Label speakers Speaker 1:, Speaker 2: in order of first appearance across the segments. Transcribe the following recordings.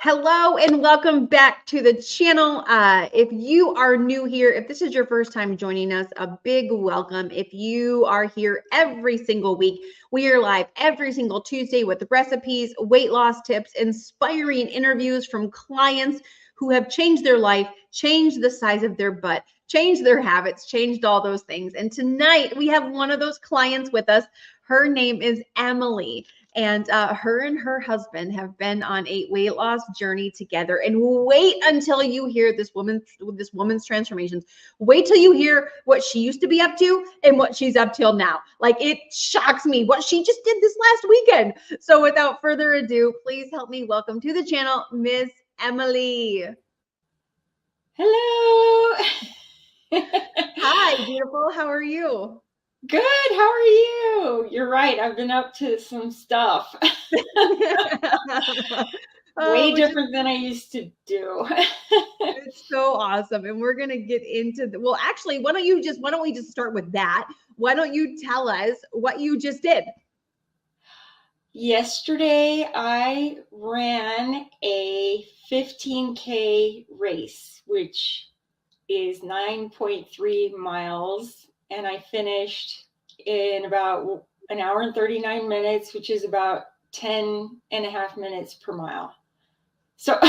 Speaker 1: Hello and welcome back to the channel. If you are new here, if this is your first time joining us, a big welcome. If you are here every single week, we are live every single Tuesday with recipes, weight loss tips, inspiring interviews from clients who have changed their life, changed the size of their butt, changed their habits, changed all those things. And tonight we have one of those clients with us. Her name is Emily. And her and her husband have been on a weight loss journey together. And wait until you hear this woman's transformations. Wait till you hear what she used to be up to and what she's up till now. Like, it shocks me what she just did this last weekend. So without further ado, please help me welcome to the channel, Miss Emily.
Speaker 2: Hello.
Speaker 1: Hi, beautiful. How are you?
Speaker 2: Good. How are you? You're right. I've been up to some stuff. Way different than I used to do.
Speaker 1: It's so awesome. And we're going to get into well, actually, why don't we just start with that? Why don't you tell us what you just did?
Speaker 2: Yesterday, I ran a 15K race, which is 9.3 miles. And I finished in about an hour and 39 minutes, which is about 10 and a half minutes per mile. So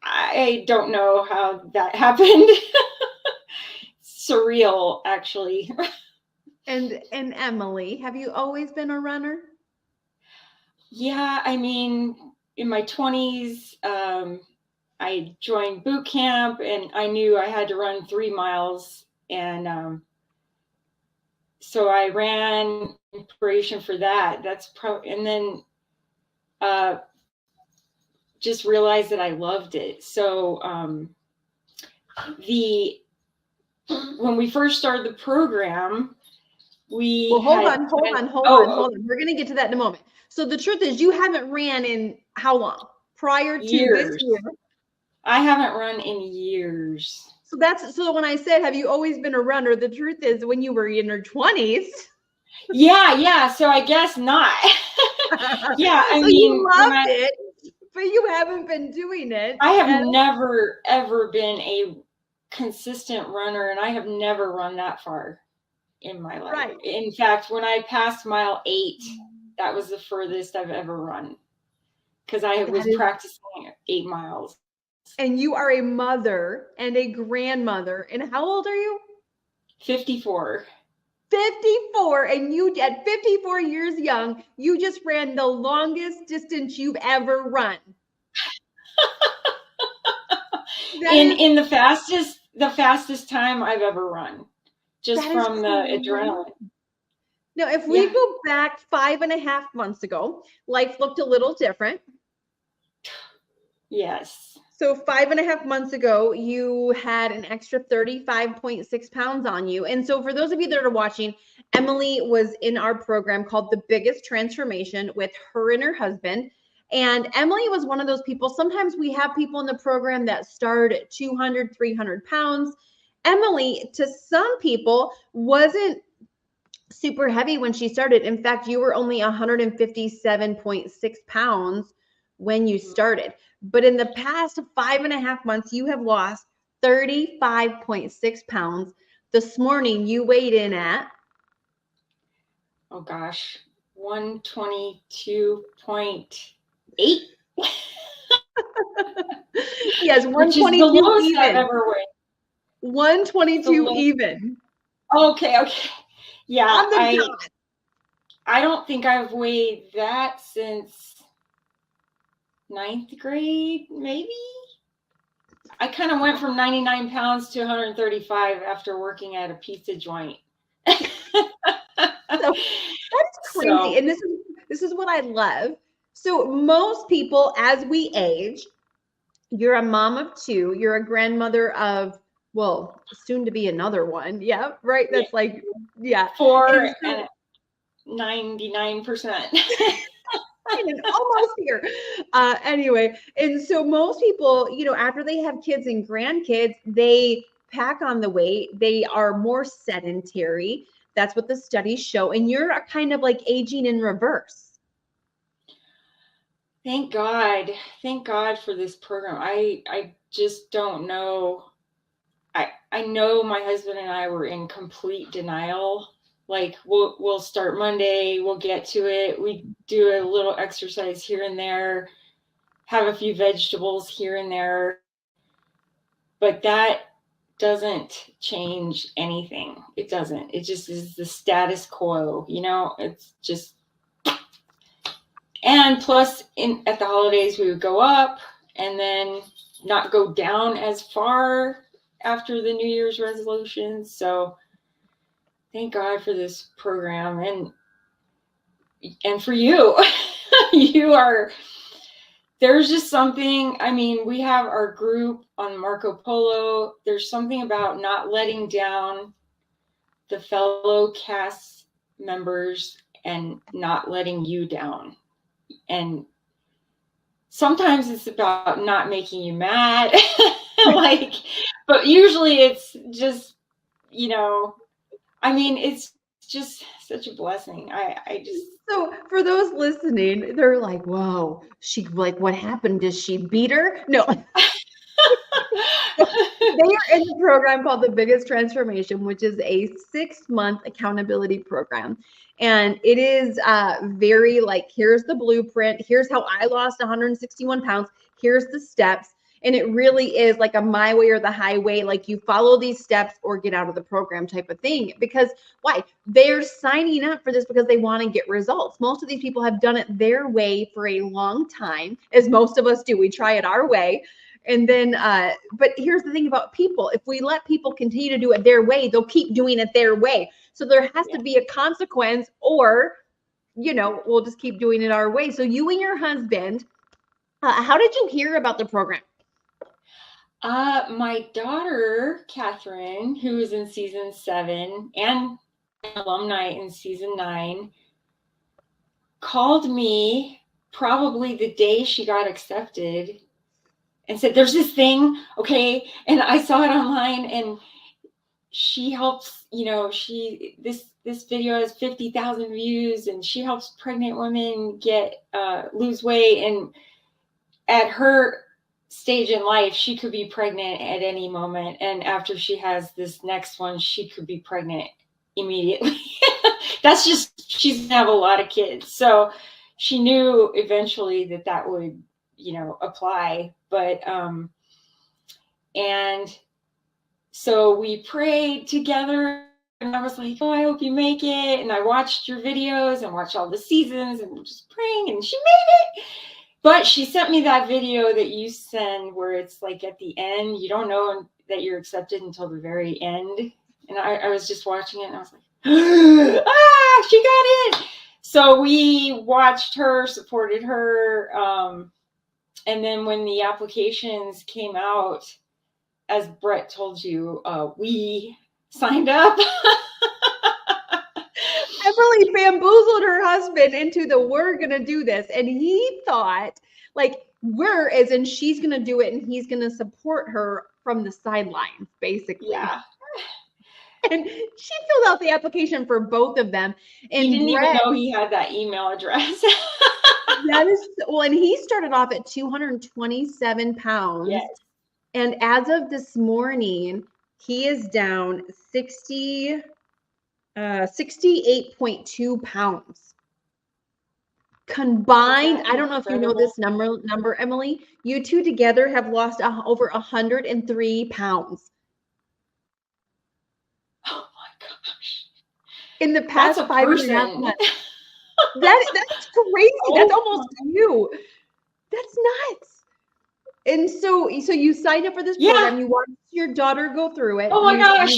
Speaker 2: I don't know how that happened. Surreal, actually.
Speaker 1: And Emily, have you always been a runner?
Speaker 2: Yeah, I mean, in my 20s, I joined boot camp and I knew I had to run 3 miles. And so I ran in preparation for that. And then just realized that I loved it. So when we first started the program,
Speaker 1: hold on. We're going to get to that in a moment. So the truth is, you haven't ran in how long? Prior to
Speaker 2: years.
Speaker 1: This year?
Speaker 2: I haven't run in years.
Speaker 1: So when I said, have you always been a runner? The truth is, when you were in your 20s.
Speaker 2: Yeah. So I guess not. Yeah, I mean,
Speaker 1: you loved it, but you haven't been doing it.
Speaker 2: I have never, ever been a consistent runner, and I have never run that far in my life.
Speaker 1: Right.
Speaker 2: In fact, when I passed mile 8, that was the furthest I've ever run, because I was practicing 8 miles.
Speaker 1: And you are a mother and a grandmother. And how old are you?
Speaker 2: 54.
Speaker 1: 54. And you, at 54 years young, you just ran the longest distance you've ever run.
Speaker 2: in the fastest time I've ever run, just from the adrenaline.
Speaker 1: Now, if we go back 5.5 months ago, life looked a little different.
Speaker 2: Yes.
Speaker 1: So 5.5 months ago, you had an extra 35.6 pounds on you. And so for those of you that are watching, Emily was in our program called The Biggest Transformation with her and her husband. And Emily was one of those people. Sometimes we have people in the program that start at 200, 300 pounds. Emily, to some people, wasn't super heavy when she started. In fact, you were only 157.6 pounds when you started. But in the past 5.5 months, you have lost 35.6 pounds. This morning, you weighed in at?
Speaker 2: Oh, gosh. 122.8.
Speaker 1: Yes, 122
Speaker 2: which is the lowest
Speaker 1: even.
Speaker 2: I've ever weighed.
Speaker 1: 122 even.
Speaker 2: Okay. Yeah, I don't think I've weighed that since 9th grade, maybe. I kind of went from 99 pounds to 135 after working at a pizza joint.
Speaker 1: So, that's crazy. And this is what I love. So most people, as we age, you're a mom of 2, you're a grandmother of, well, soon to be another one. Yeah, right. That's
Speaker 2: 4 and 99%.
Speaker 1: Almost here. Anyway, and so most people, after they have kids and grandkids, they pack on the weight. They are more sedentary. That's what the studies show. And you're kind of like aging in reverse.
Speaker 2: Thank God. Thank God for this program. I just don't know. I know my husband and I were in complete denial. Like we'll start Monday, we'll get to it. We do a little exercise here and there, have a few vegetables here and there, but that doesn't change anything. It doesn't. It just is the status quo, you know? It's just, and plus at the holidays we would go up and then not go down as far after the New Year's resolutions. So thank God for this program and for you. You are, there's just something, I mean, we have our group on Marco Polo. There's something about not letting down the fellow cast members and not letting you down. And sometimes it's about not making you mad. Like, but usually it's just, you know, I mean, it's just such a blessing. I just.
Speaker 1: So for those listening, they're like, whoa, she like, what happened? Does she beat her? No. They are in the program called The Biggest Transformation, which is a 6-month accountability program. And it is very like, here's the blueprint. Here's how I lost 161 pounds. Here's the steps. And it really is like a my way or the highway. Like you follow these steps or get out of the program type of thing. Because why? They're signing up for this because they want to get results. Most of these people have done it their way for a long time, as most of us do. We try it our way. And then, but here's the thing about people. If we let people continue to do it their way, they'll keep doing it their way. So there has to be a consequence, or, you know, we'll just keep doing it our way. So you and your husband, how did you hear about the program?
Speaker 2: My daughter, Catherine, who is in season 7 and alumni in season 9, called me probably the day she got accepted and said, there's this thing, okay? And I saw it online, and she helps, you know, this video has 50,000 views, and she helps pregnant women lose weight. And at her stage in life, she could be pregnant at any moment. And after she has this next one, she could be pregnant immediately. That's just, she's gonna have a lot of kids. So she knew eventually that would, you know, apply. But, and so we prayed together, and I was like, oh, I hope you make it. And I watched your videos and watched all the seasons and just praying, and she made it. But she sent me that video that you send where it's like at the end, you don't know that you're accepted until the very end. And I was just watching it, and I was like, she got it. So we watched her, supported her. And then when the applications came out, as Brett told you, we signed up.
Speaker 1: Emily bamboozled her husband into we're going to do this. And he thought like as in she's going to do it and he's going to support her from the sidelines, basically.
Speaker 2: Yeah.
Speaker 1: And she filled out the application for both of them. And
Speaker 2: he didn't even know he had that email address.
Speaker 1: That is, well, and he started off at 227 pounds.
Speaker 2: Yes.
Speaker 1: And as of this morning, he is down 68.2 pounds. Combined, I don't know if you know this number, Emily, you two together have lost over 103 pounds.
Speaker 2: Oh my gosh.
Speaker 1: In the past 5.5 months. That's crazy. That's almost you. That's nuts. And so you signed up for this program. You watched your daughter go through it.
Speaker 2: Oh my gosh.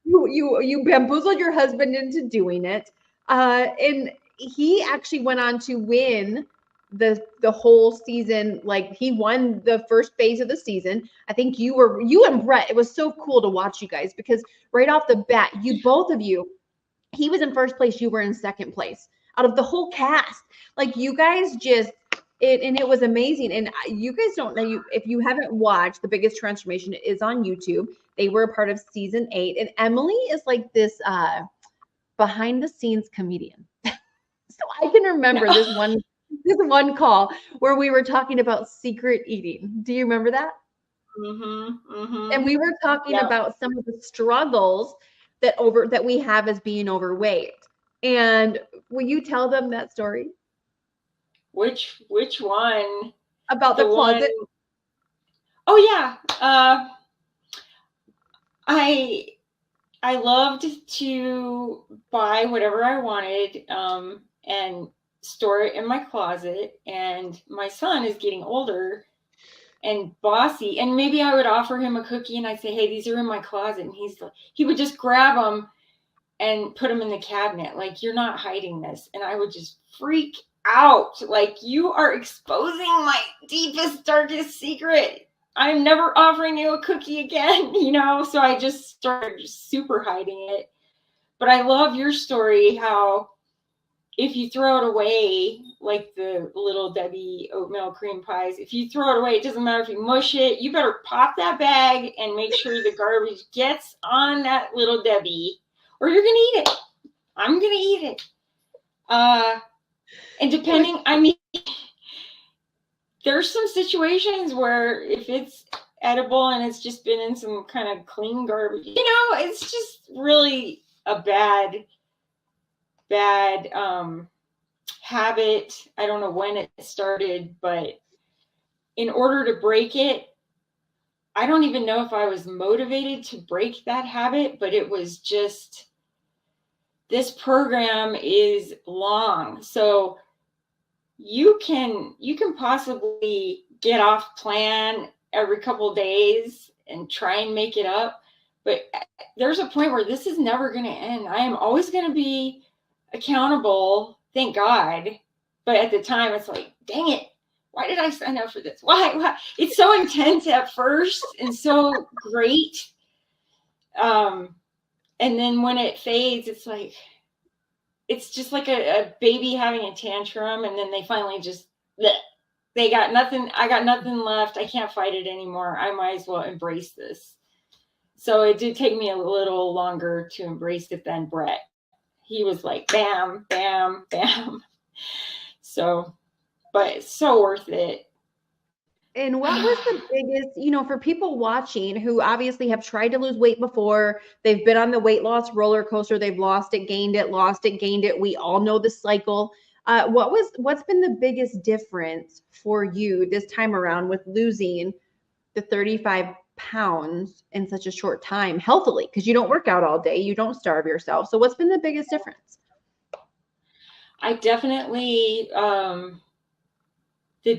Speaker 1: You bamboozled your husband into doing it. And he actually went on to win the whole season. Like he won the first phase of the season. I think you and Brett, it was so cool to watch you guys because right off the bat, both of you, he was in first place, you were in second place. Out of the whole cast, like you guys it was amazing. And you guys don't know, if you haven't watched The Biggest Transformation, it is on YouTube. They were a part of season 8, and Emily is like this behind the scenes comedian. So I can remember this one this one call where we were talking about secret eating. Do you remember that? And we were talking
Speaker 2: Yeah.
Speaker 1: about some of the struggles that we have as being overweight. And will you tell them that story
Speaker 2: Which one?
Speaker 1: about the closet?
Speaker 2: Oh yeah. I loved to buy whatever I wanted and store it in my closet. And my son is getting older and bossy, and maybe I would offer him a cookie and I'd say, hey, these are in my closet, and he would just grab them and put them in the cabinet, like, you're not hiding this. And I would just freak out, like, you are exposing my deepest, darkest secret. I'm never offering you a cookie again, you know. So I just started super hiding it. But I love your story, how if you throw it away, like the Little Debbie oatmeal cream pies, if you throw it away, it doesn't matter if you mush it, you better pop that bag and make sure the garbage gets on that Little Debbie, or you're going to eat it. I'm going to eat it. And depending, I mean, there's some situations where if it's edible and it's just been in some kind of clean garbage, you know, it's just really a bad habit. I don't know when it started, but in order to break it, I don't even know if I was motivated to break that habit, but it was just, this program is long. So you can possibly get off plan every couple of days and try and make it up. But there's a point where this is never going to end. I am always going to be accountable, thank God. But at the time, it's like, dang it, why did I sign up for this? Why? It's so intense at first and so great. And then when it fades, it's like, it's just like a baby having a tantrum. And then they finally just, they got nothing. I got nothing left. I can't fight it anymore. I might as well embrace this. So it did take me a little longer to embrace it than Brett. He was like, bam, bam, bam. So, but it's so worth it.
Speaker 1: And what was the biggest, you know, for people watching who obviously have tried to lose weight before, they've been on the weight loss roller coaster, they've lost it, gained it, lost it, gained it. We all know the cycle. What's been the biggest difference for you this time around with losing the 35 pounds in such a short time healthily? Because you don't work out all day, you don't starve yourself. So what's been the biggest difference?
Speaker 2: I definitely, the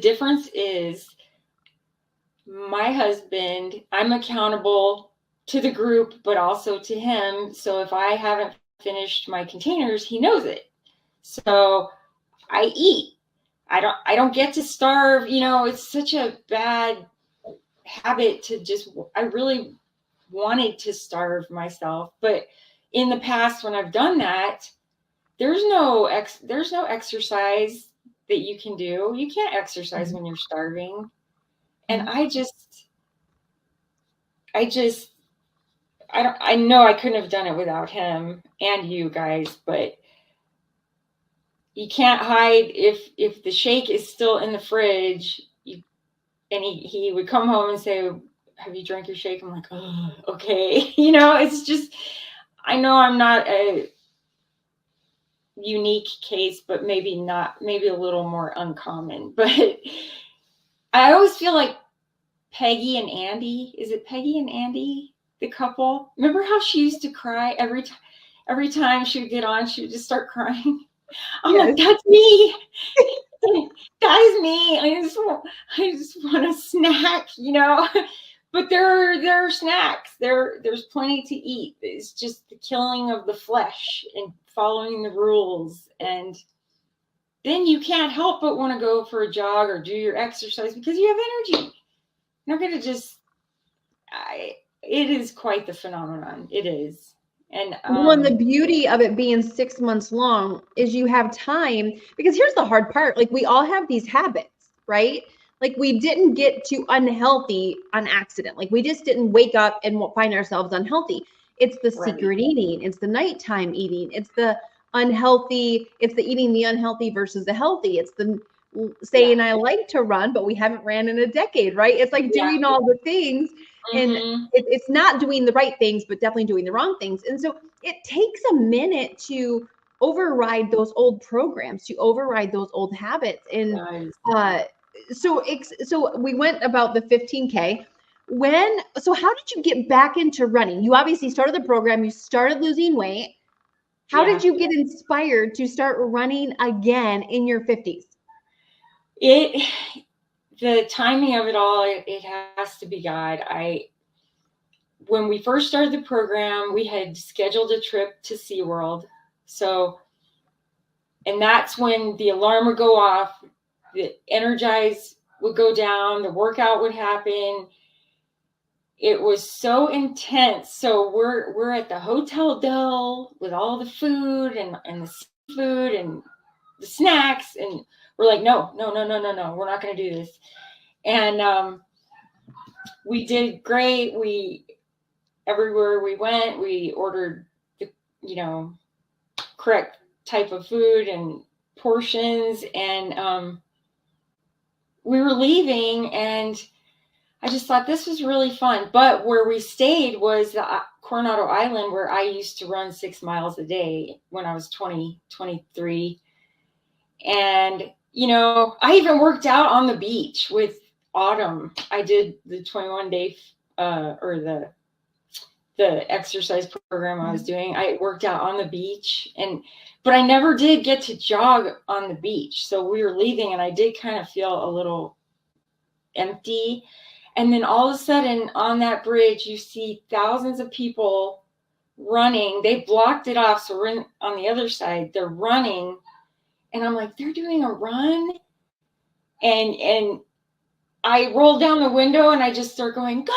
Speaker 2: difference is my husband, I'm accountable to the group, but also to him. So if I haven't finished my containers, he knows it. So I eat. I don't get to starve. You know, it's such a bad habit to just, I really wanted to starve myself. But in the past, when I've done that, there's no exercise that you can do. You can't exercise when you're starving. And I know I couldn't have done it without him and you guys, but you can't hide if the shake is still in the fridge. And he would come home and say, have you drank your shake? I'm like, oh, okay. You know, it's just, I know I'm not a unique case, but maybe a little more uncommon. But I always feel like Peggy and Andy, is it Peggy and Andy, the couple? Remember how she used to cry every time she would get on, she would just start crying? I'm like, that's me. That is me. I just want a snack, you know. But there are snacks. There's plenty to eat. It's just the killing of the flesh and following the rules. And then you can't help but want to go for a jog or do your exercise because you have energy. You're not going to just, it is quite the phenomenon. It is. And
Speaker 1: the beauty of it being 6 months long is you have time, because here's the hard part. Like, we all have these habits, right? Like, we didn't get to unhealthy on accident. Like, we just didn't wake up and find ourselves unhealthy. It's the secret eating. It's the nighttime eating. It's the unhealthy. It's the eating the unhealthy versus the healthy. It's the saying I like to run, but we haven't ran in a decade, right? It's like doing all the things, and it's not doing the right things, but definitely doing the wrong things. And so it takes a minute to override those old programs, to override those old habits. And so we went about the 15K. So how did you get back into running? You obviously started the program, you started losing weight. How did you get inspired to start running again in your 50s?
Speaker 2: The timing of it all, it has to be God. When we first started the program, we had scheduled a trip to SeaWorld. So, and that's when the alarm would go off, the Energize would go down, the workout would happen. It was so intense. So we're at the Hotel Del with all the food and the seafood and the snacks, and we're like, no, we're not going to do this. And we did great. Everywhere we went, we ordered the correct type of food and portions, and we were leaving, and I just thought this was really fun. But where we stayed was the Coronado Island, where I used to run 6 miles a day when I was 23. And, I even worked out on the beach with Autumn. I did the 21-day or the exercise program I was doing. I worked out on the beach, but I never did get to jog on the beach. So we were leaving, and I did kind of feel a little empty. And then all of a sudden on that bridge, you see thousands of people running. They blocked it off. So we're on the other side, they're running. And I'm like, they're doing a run. And I roll down the window and I just start going, go,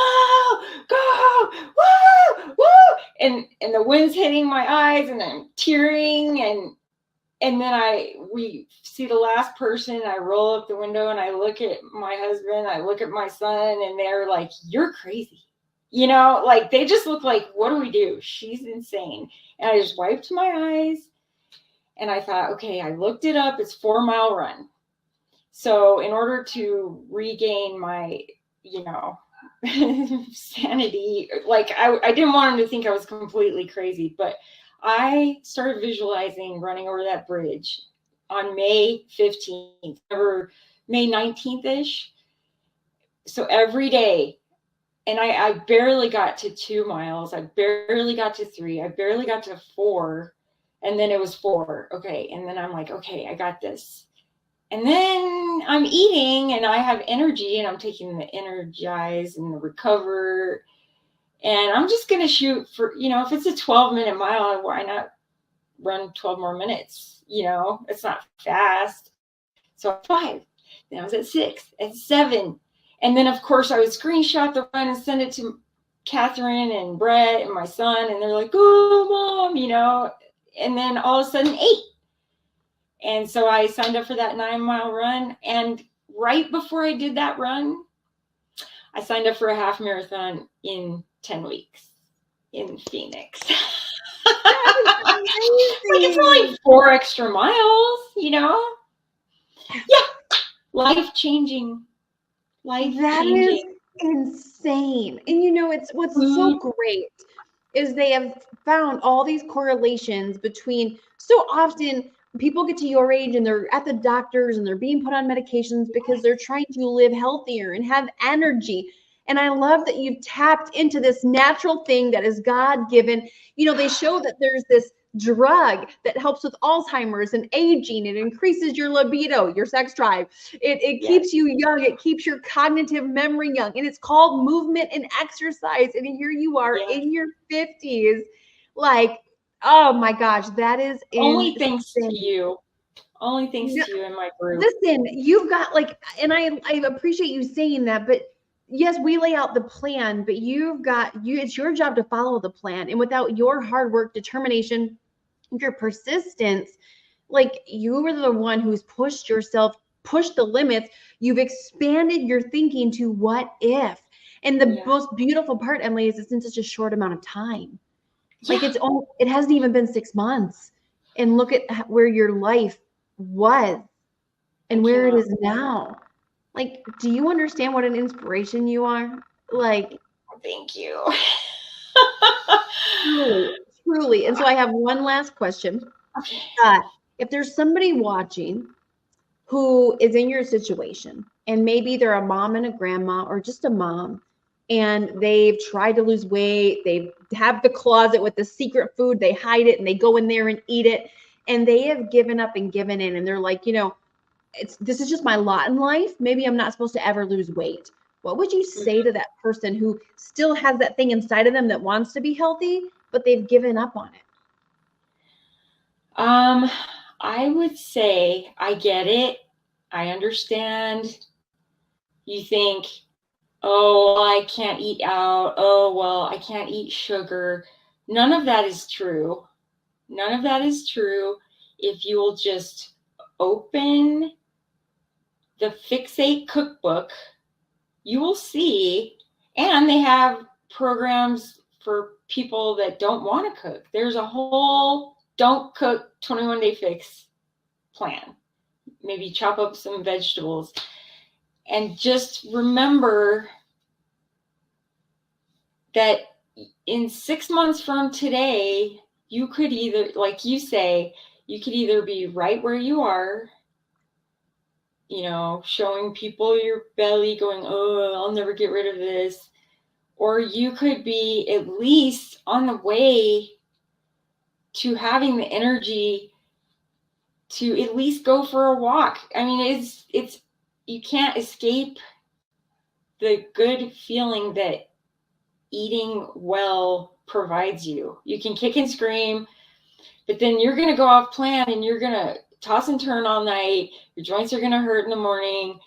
Speaker 2: woo, woo. And the wind's hitting my eyes, and I'm tearing. And then we see the last person. I roll up the window and I look at my husband, I look at my son, and they're like, you're crazy. Like they just look like, what do we do? She's insane. And I just wiped my eyes, and I thought, okay, I looked it up. It's 4-mile run. So in order to regain my, sanity, like I didn't want him to think I was completely crazy, but I started visualizing running over that bridge on May 15th, or May 19th-ish. So every day, and I barely got to 2 miles. I barely got to 3. I barely got to 4. And then it was 4. Okay. And then I'm like, okay, I got this. And then I'm eating, and I have energy, and I'm taking the Energize and the Recover. And I'm just going to shoot for, if it's a 12-minute mile, why not run 12 more minutes? It's not fast. So at 5, then I was at 6, at 7. And then, of course, I would screenshot the run and send it to Catherine and Brett and my son. And they're like, oh, Mom, and then all of a sudden 8. And so I signed up for that 9-mile run. And right before I did that run, I signed up for a half marathon in 10 weeks in Phoenix. Like it's only 4 extra miles, Yeah. Life-changing.
Speaker 1: That is insane. And it's what's so great is they have found all these correlations between, so often people get to your age and they're at the doctors and they're being put on medications because they're trying to live healthier and have energy. And I love that you've tapped into this natural thing that is God-given. They show that there's this drug that helps with Alzheimer's and aging. It increases your libido, your sex drive. It keeps you young. It keeps your cognitive memory young. And it's called movement and exercise. And here you are in your 50s. Like, oh my gosh, that is
Speaker 2: only thanks to you. Only thanks to you and my group.
Speaker 1: Listen, you've got and I appreciate you saying that, but yes, we lay out the plan, but it's your job to follow the plan. And without your hard work, determination, your persistence, like you were the one who's pushed the limits. You've expanded your thinking to what if. And the most beautiful part, Emily, is it's in such a short amount of time. Like it hasn't even been 6 months. And look at where your life was. and where it is now. Like, do you understand what an inspiration you are? Like,
Speaker 2: thank you.
Speaker 1: truly, truly. And so I have one last question.
Speaker 2: Okay.
Speaker 1: If there's somebody watching who is in your situation, and maybe they're a mom and a grandma or just a mom, and they've tried to lose weight, they have the closet with the secret food, they hide it and they go in there and eat it, and they have given up and given in, and they're like, this is just my lot in life. Maybe I'm not supposed to ever lose weight. What would you say to that person who still has that thing inside of them that wants to be healthy, but they've given up on it?
Speaker 2: I would say I get it. I understand. You think, oh, I can't eat out. Oh, well, I can't eat sugar. None of that is true. None of that is true. If you will just open the Fixate cookbook, you will see, and they have programs for people that don't want to cook. There's a whole don't cook 21-day fix plan. Maybe chop up some vegetables. And just remember that in 6 months from today, you could either, like you say, you could either be right where you are, showing people your belly going, oh, I'll never get rid of this. Or you could be at least on the way to having the energy to at least go for a walk. I mean, it's you can't escape the good feeling that eating well provides you. You can kick and scream, but then you're going to go off plan and you're going to toss and turn all night. Your joints are going to hurt in the morning,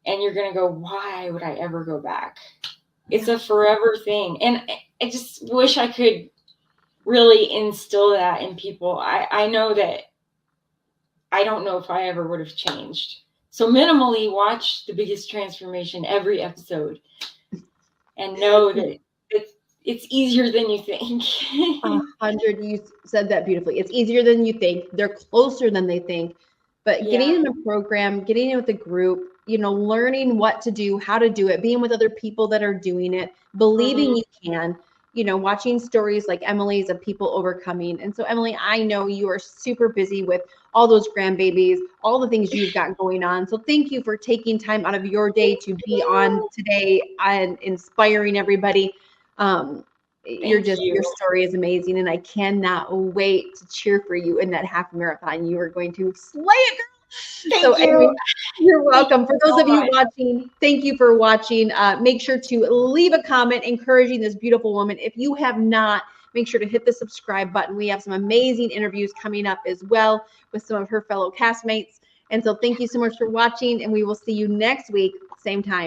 Speaker 2: and you're going to go, why would I ever go back? It's a forever thing. And I just wish I could really instill that in people. I know that I don't know if I ever would have changed. So minimally watch The Biggest Transformation every episode and know that it's easier than you think.
Speaker 1: 100, you said that beautifully. It's easier than you think. They're closer than they think. But getting in a program, getting in with a group, learning what to do, how to do it, being with other people that are doing it, believing you can, watching stories like Emily's of people overcoming. And so, Emily, I know you are super busy with all those grandbabies, all the things you've got going on. So thank you for taking time out of your day to be on today and inspiring everybody. Your story is amazing, and I cannot wait to cheer for you in that half marathon. You are going to slay it, girl.
Speaker 2: Thank you.
Speaker 1: Anyway, you're welcome. For those of you watching, thank you for watching. Make sure to leave a comment encouraging this beautiful woman. If you have not, make sure to hit the subscribe button. We have some amazing interviews coming up as well with some of her fellow castmates. And so thank you so much for watching, and we will see you next week, same time.